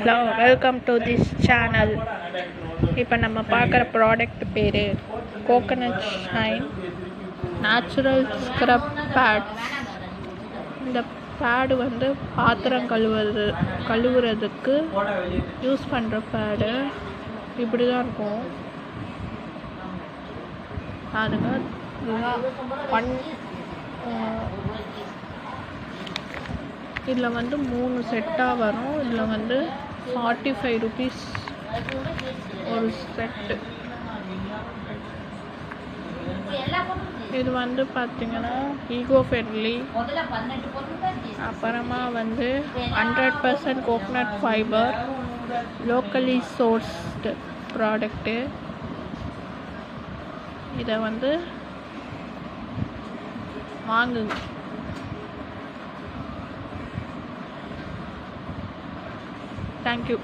Hello, welcome to this channel. இப்போ நம்ம பார்க்குற ப்ராடக்ட் பேர் coconut shine natural scrub pad. இந்த பேடு வந்து பாத்திரம் கழுவுறதுக்கு யூஸ் பண்ணுற பேடு. இப்படி தான் இருக்கும். அதுங்க இதில் வந்து 3 செட்டாக வரும். இதில் வந்து 45 rupees ஒரு செட்டு. இது வந்து பார்த்திங்கன்னா ஈகோ ஃப்ரெண்ட்லி. அப்புறமா வந்து 100% coconut fibre, locally sourced product. இதை வந்து வாங்குங்க. Thank you.